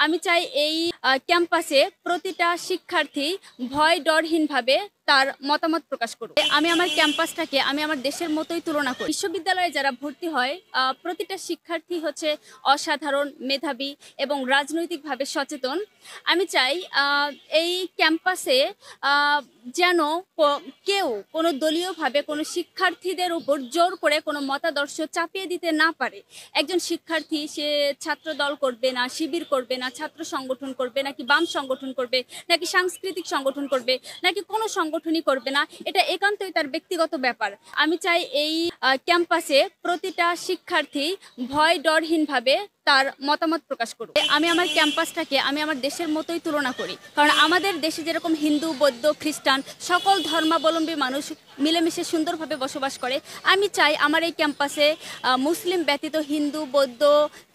আমি চাই এই ক্যাম্পাসে প্রতিটা শিক্ষার্থী ভয় ডরহীনভাবে তার মতামত প্রকাশ করুক। আমি আমার ক্যাম্পাসটাকে আমি আমার দেশের মতোই তুলনা করি। বিশ্ববিদ্যালয়ে যারা ভর্তি হয় প্রতিটা শিক্ষার্থী হচ্ছে অসাধারণ, মেধাবী এবং রাজনৈতিকভাবে সচেতন। আমি চাই এই ক্যাম্পাসে যেন কেউ কোনো দলীয়ভাবে কোনো শিক্ষার্থীদের উপর জোর করে কোনো মতাদর্শ চাপিয়ে দিতে না পারে। একজন শিক্ষার্থী সে ছাত্র দল করবে না, শিবির করবে না, ছাত্র সংগঠন করবে নাকি বাম সংগঠন করবে নাকি সাংস্কৃতিক সংগঠন করবে নাকি কোনো সংগঠনই করবে না, এটা একান্তই তার ব্যক্তিগত ব্যাপার। আমি চাই এই ক্যাম্পাসে প্রতিটা শিক্ষার্থী ভয় ডরহীনভাবে তার মতামত প্রকাশ করুক। আমি আমার ক্যাম্পাসটাকে আমি আমার দেশের মতোই তুলনা করি, কারণ আমাদের দেশে যেরকম হিন্দু, বৌদ্ধ, খ্রিস্টান সকল ধর্মাবলম্বী মানুষ মিলেমিশে সুন্দরভাবে বসবাস করে, আমি চাই আমার এই ক্যাম্পাসে মুসলিম ব্যতীত হিন্দু, বৌদ্ধ,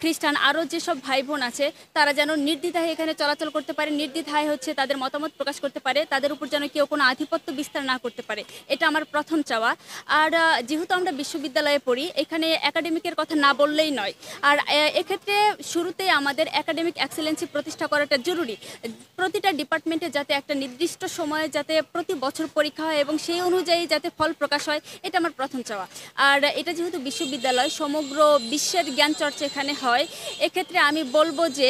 খ্রিস্টান আরও যেসব ভাই বোন আছে তারা যেন নির্দ্বিধায় এখানে চলাচল করতে পারে, নির্দ্বিধায় হচ্ছে তাদের মতামত প্রকাশ করতে পারে, তাদের উপর যেন কেউ কোনো আধিপত্য বিস্তার না করতে পারে, এটা আমার প্রথম চাওয়া। আর যেহেতু আমরা বিশ্ববিদ্যালয়ে পড়ি, এখানে একাডেমিকের কথা না বললেই নয়। আর এক্ষেত্রে শুরুতেই আমাদের একাডেমিক এক্সেলেন্সি প্রতিষ্ঠা করাটা জরুরি। প্রতিটা ডিপার্টমেন্টে যাতে একটা নির্দিষ্ট সময়ে যাতে প্রতি বছর পরীক্ষা হয় এবং সেই অনুযায়ী যাতে ফল প্রকাশ হয়, এটা আমার প্রথম চাওয়া। আর এটা যেহেতু বিশ্ববিদ্যালয়, সমগ্র বিশ্বের জ্ঞান চর্চা এখানে হয়, এক্ষেত্রে আমি বলবো যে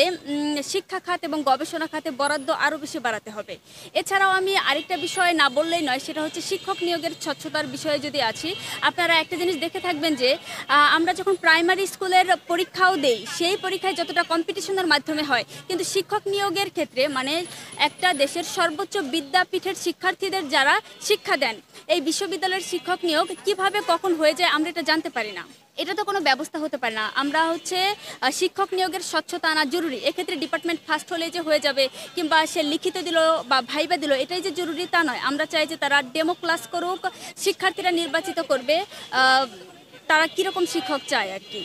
শিক্ষা খাত এবং গবেষণা খাতে বরাদ্দ আরও বেশি বাড়াতে হবে। এছাড়াও আমি আরেকটা বিষয় না বললেই নয়, সেটা হচ্ছে শিক্ষক নিয়োগের স্বচ্ছতার বিষয়ে যদি আছি। আপনারা একটা জিনিস দেখে থাকবেন যে আমরা যখন প্রাইমারি স্কুলের পরীক্ষাও দেই, সেই পরীক্ষায় যতটা কম্পিটিশনের মাধ্যমে হয়, কিন্তু শিক্ষক নিয়োগের ক্ষেত্রে মানে একটা দেশের সর্বোচ্চ বিদ্যাপীঠের শিক্ষার্থীদের যারা শিক্ষা দেন, এই বিশ্ববিদ্যালয়ের শিক্ষক নিয়োগ কিভাবে কখন হয়ে যায় আমরা এটা জানতে পারি না। এটা তো কোনো ব্যবস্থা হতে পারে না। আমরা হচ্ছে শিক্ষক নিয়োগের স্বচ্ছতা আনা জরুরি। এক্ষেত্রে ডিপার্টমেন্ট ফার্স্ট হলে যে হয়ে যাবে কিংবা সে লিখিত দিল বা ভাইবা দিল এটাই যে জরুরি তা নয়। আমরা চাই যে তারা ডেমো ক্লাস করুক, শিক্ষার্থীরা নির্বাচিত করবে তারা কীরকম শিক্ষক চায় আর কি।